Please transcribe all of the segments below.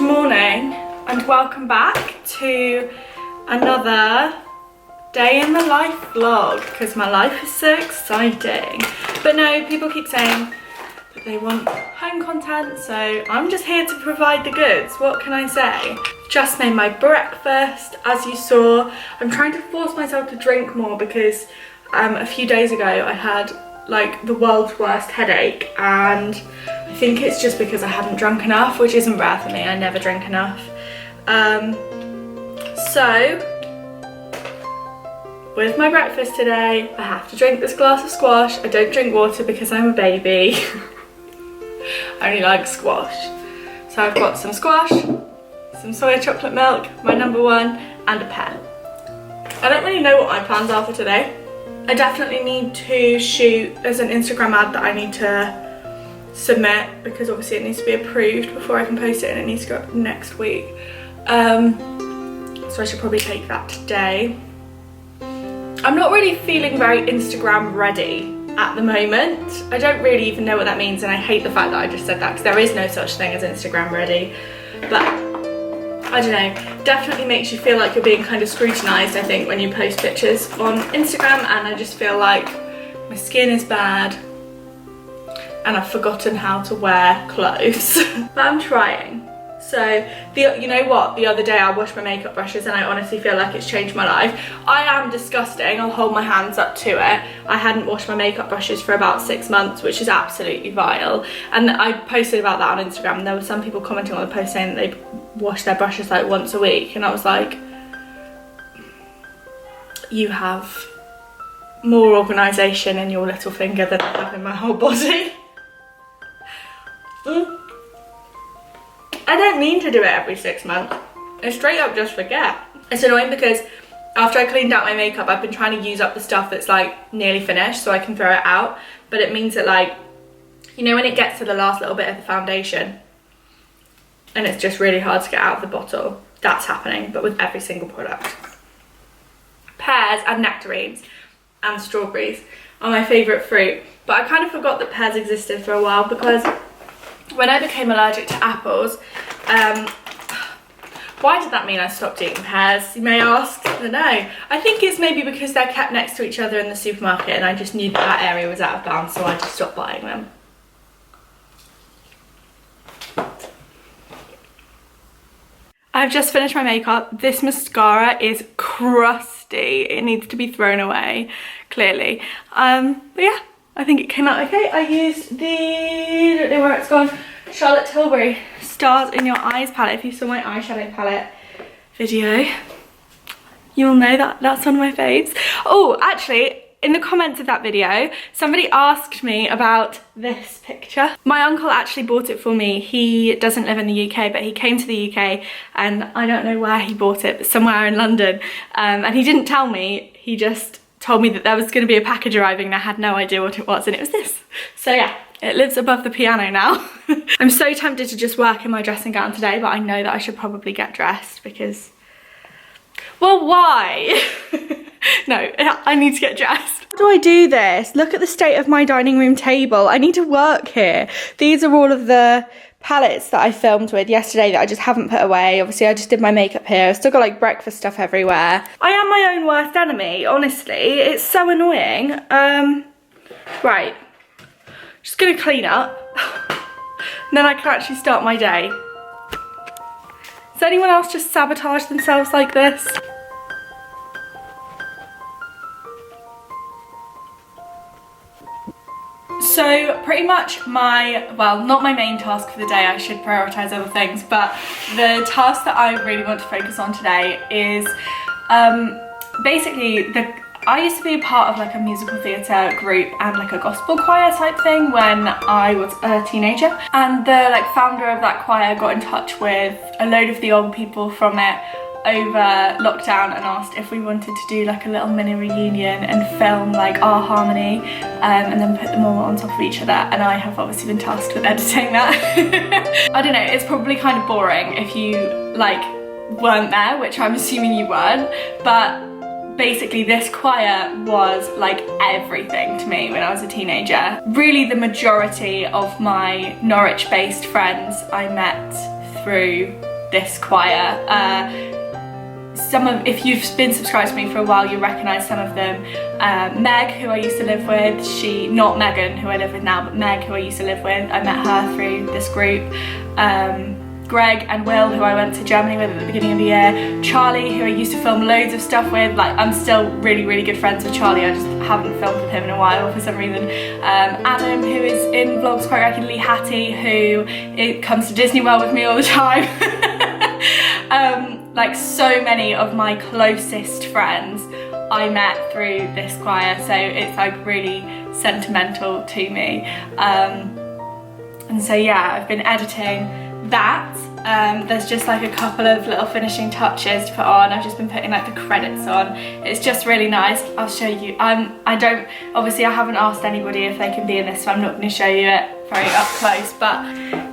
Good morning and welcome back to another day in the life vlog, because my life is so exciting. But no, people keep saying that they want home content, so I'm just here to provide the goods. What can I say? Just made my breakfast, as you saw. I'm trying to force myself to drink more because a few days ago I had like the world's worst headache, and I think it's just because I hadn't drunk enough, which isn't rare for me. I never drink enough. So with my breakfast today, I have to drink this glass of squash. I don't drink water because I'm a baby. I only like squash. So I've got some squash, some soya chocolate milk, my number one, and a pear. I don't really know what my plans are for today. I definitely need to shoot, there's an Instagram ad that I need to submit because obviously it needs to be approved before I can post it, and it needs to go up next week. So I should probably take that today. I'm not really feeling very Instagram ready at the moment. I don't really even know what that means, and I hate the fact that I just said that because there is no such thing as Instagram ready. But I don't know, definitely makes you feel like you're being kind of scrutinised, I think, when you post pictures on Instagram, and I just feel like my skin is bad and I've forgotten how to wear clothes. But I'm trying. So, you know what, the other day I washed my makeup brushes and I honestly feel like it's changed my life. I am disgusting, I'll hold my hands up to it. I hadn't washed my makeup brushes for about 6 months, which is absolutely vile. And I posted about that on Instagram, and there were some people commenting on the post saying that they wash their brushes like once a week, and I was like, you have more organisation in your little finger than I have in my whole body. I don't mean to do it every 6 months. I straight up just forget. It's annoying because after I cleaned out my makeup, I've been trying to use up the stuff that's like nearly finished so I can throw it out. But it means that, like, you know when it gets to the last little bit of the foundation and it's just really hard to get out of the bottle? That's happening, but with every single product. Pears and nectarines and strawberries are my favourite fruit. But I kind of forgot that pears existed for a while because when I became allergic to apples, why did that mean I stopped eating pears, you may ask? I don't know. I think it's maybe because they're kept next to each other in the supermarket and I just knew that area was out of bounds, so I just stopped buying them. I've just finished my makeup. This mascara is crusty. It needs to be thrown away, clearly. But yeah, I think it came out okay. I used the, I don't know where it's gone, Charlotte Tilbury Stars in Your Eyes palette. If you saw my eyeshadow palette video, you'll know that that's one of my faves. Oh, actually, in the comments of that video, somebody asked me about this picture. My uncle actually bought it for me. He doesn't live in the UK, but he came to the UK, and I don't know where he bought it, but somewhere in London. And he didn't tell me, he just told me that there was going to be a package arriving and I had no idea what it was, and it was this. So yeah, it lives above the piano now. I'm so tempted to just work in my dressing gown today, but I know that I should probably get dressed because, well, why? No, I need to get dressed. How do I do this? Look at the state of my dining room table. I need to work here. These are all of the palettes that I filmed with yesterday that I just haven't put away. Obviously, I just did my makeup here. I've still got like breakfast stuff everywhere. I am my own worst enemy, honestly. It's so annoying. Right. Just gonna clean up. And then I can actually start my day. Does anyone else just sabotage themselves like this? So pretty much my, well, not my main task for the day, I should prioritise other things, but the task that I really want to focus on today is basically I used to be a part of like a musical theatre group and like a gospel choir type thing when I was a teenager, and the like founder of that choir got in touch with a load of the old people from it over lockdown and asked if we wanted to do like a little mini reunion and film like our harmony and then put them all on top of each other, and I have obviously been tasked with editing that. I don't know, it's probably kind of boring if you like weren't there, which I'm assuming you weren't, but basically this choir was like everything to me when I was a teenager. Really the majority of my Norwich based friends I met through this choir. If you've been subscribed to me for a while, you'll recognise some of them. Meg, who I used to live with, not Megan, who I live with now, but Meg, who I used to live with, I met her through this group. Greg and Will, who I went to Germany with at the beginning of the year. Charlie, who I used to film loads of stuff with. Like, I'm still really, really good friends with Charlie, I just haven't filmed with him in a while for some reason. Adam, who is in vlogs quite regularly. Hattie, who comes to Disney World with me all the time. Like, so many of my closest friends I met through this choir, so it's like really sentimental to me. And so yeah, I've been editing that. There's just like a couple of little finishing touches to put on. I've just been putting like the credits on. It's just really nice. I'll show you. Obviously I haven't asked anybody if they can be in this, so I'm not going to show you it very up close. But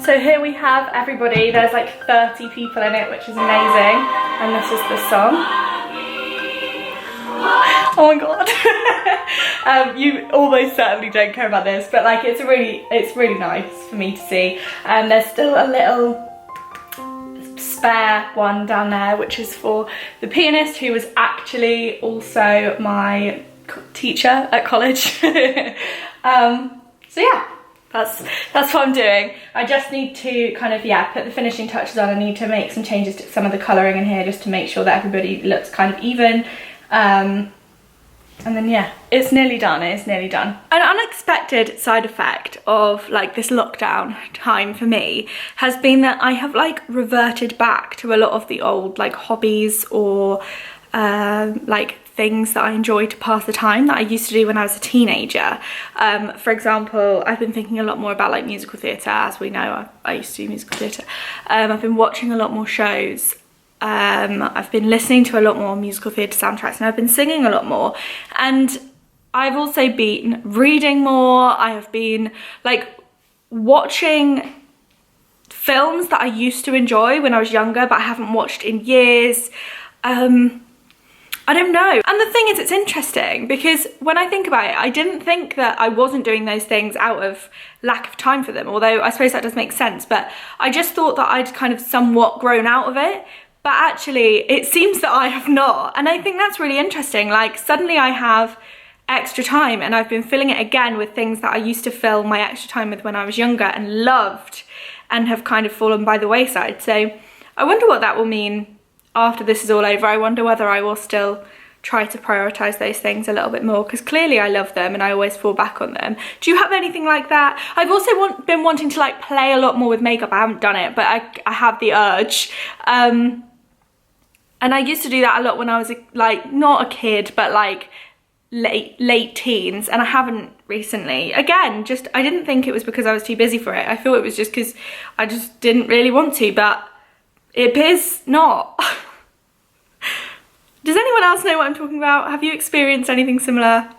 so here we have everybody. There's like 30 people in it, which is amazing. And this is the song. Oh my god. You almost certainly don't care about this, but like it's really nice for me to see. And there's still a little spare one down there, which is for the pianist, who was actually also my teacher at college. So yeah, that's what I'm doing. I just need to kind of, yeah, put the finishing touches on. I need to make some changes to some of the colouring in here just to make sure that everybody looks kind of even. And then yeah, it's nearly done, it's nearly done. An unexpected side effect of like this lockdown time for me has been that I have like reverted back to a lot of the old like hobbies or like things that I enjoy to pass the time that I used to do when I was a teenager. For example, I've been thinking a lot more about like musical theatre. As we know, I used to do musical theatre. I've been watching a lot more shows. I've been listening to a lot more musical theatre soundtracks, and I've been singing a lot more, and I've also been reading more. I have been like watching films that I used to enjoy when I was younger but I haven't watched in years. I don't know. And the thing is, it's interesting because when I think about it, I didn't think that I wasn't doing those things out of lack of time for them, although I suppose that does make sense, but I just thought that I'd kind of somewhat grown out of it. But actually, it seems that I have not. And I think that's really interesting. Like, suddenly I have extra time and I've been filling it again with things that I used to fill my extra time with when I was younger and loved, and have kind of fallen by the wayside. So I wonder what that will mean after this is all over. I wonder whether I will still try to prioritise those things a little bit more, because clearly I love them and I always fall back on them. Do you have anything like that? I've also been wanting to like play a lot more with makeup. I haven't done it, but I have the urge. And I used to do that a lot when I was like not a kid, but like late teens, and I haven't recently. Again, just I didn't think it was because I was too busy for it. I thought it was just because I just didn't really want to, but it appears not. Does anyone else know what I'm talking about? Have you experienced anything similar?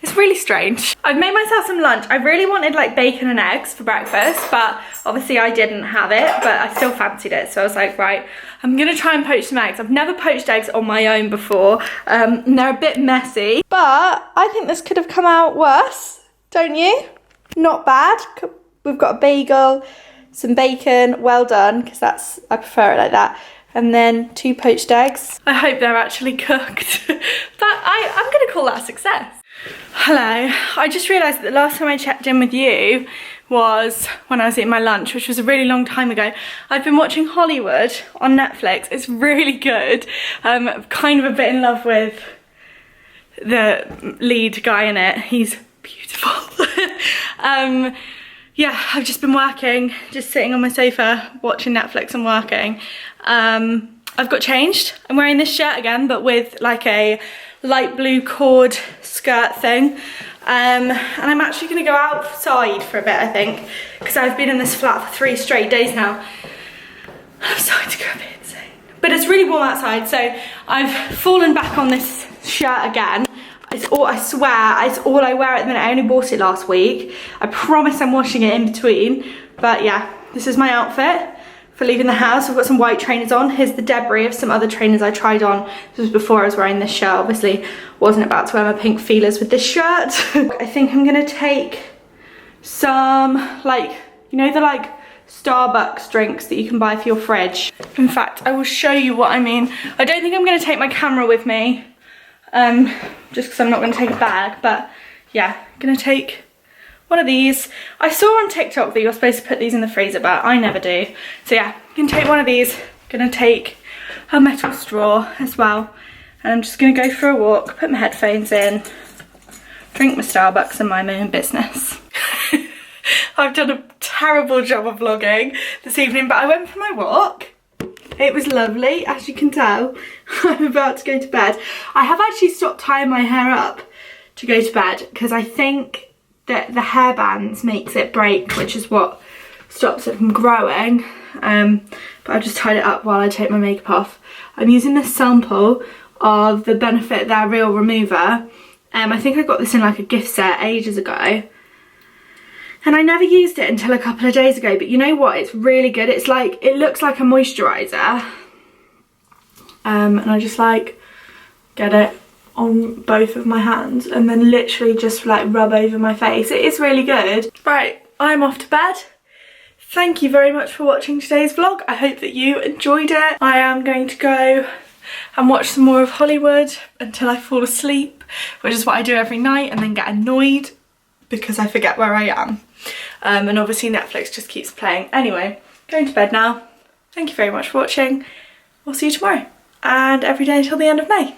It's really strange. I've made myself some lunch. I really wanted like bacon and eggs for breakfast, but obviously I didn't have it, but I still fancied it. So I was like, right, I'm gonna try and poach some eggs. I've never poached eggs on my own before. And they're a bit messy, but I think this could have come out worse, don't you? Not bad. We've got a bagel, some bacon, well done, because I prefer it like that. And then 2 poached eggs. I hope they're actually cooked, but I'm gonna call that a success. Hello, I just realised that the last time I checked in with you was when I was eating my lunch, which was a really long time ago. I've been watching Hollywood on Netflix. It's really good. I'm kind of a bit in love with the lead guy in it. He's beautiful. Yeah, I've just been working, just sitting on my sofa, watching Netflix and working. I've got changed. I'm wearing this shirt again, but with like a light blue cord skirt thing. And I'm actually gonna go outside for a bit, I think, because I've been in this flat for 3 straight days now. I'm starting to go a bit insane. But it's really warm outside, so I've fallen back on this shirt again. I swear, it's all I wear at the minute. I only bought it last week. I promise I'm washing it in between. But yeah, this is my outfit for leaving the house. I've got some white trainers on. Here's the debris of some other trainers I tried on. This was before I was wearing this shirt. Obviously, wasn't about to wear my pink feelers with this shirt. I think I'm gonna take some, like, you know, the like Starbucks drinks that you can buy for your fridge. In fact, I will show you what I mean. I don't think I'm going to take my camera with me, just because I'm not going to take a bag, but yeah, I'm going to take one of these. I saw on TikTok that you're supposed to put these in the freezer, but I never do. So yeah, I'm going to take one of these. I'm going to take a metal straw as well, and I'm just going to go for a walk, put my headphones in, drink my Starbucks and mind my own business. I've done a terrible job of vlogging this evening, but I went for my walk. It was lovely, as you can tell. I'm about to go to bed. I have actually stopped tying my hair up to go to bed because I think that the hairbands makes it break, which is what stops it from growing. But I've just tied it up while I take my makeup off. I'm using this sample of the Benefit Their Real Remover. I think I got this in like a gift set ages ago. And I never used it until a couple of days ago, but you know what? It's really good. It's like, it looks like a moisturiser. And I just like get it on both of my hands and then literally just like rub over my face. It is really good. Right, I'm off to bed. Thank you very much for watching today's vlog. I hope that you enjoyed it. I am going to go and watch some more of Hollywood until I fall asleep, which is what I do every night, and then get annoyed because I forget where I am. And obviously Netflix just keeps playing. Anyway, going to bed now. Thank you very much for watching. I'll see you tomorrow and every day until the end of May.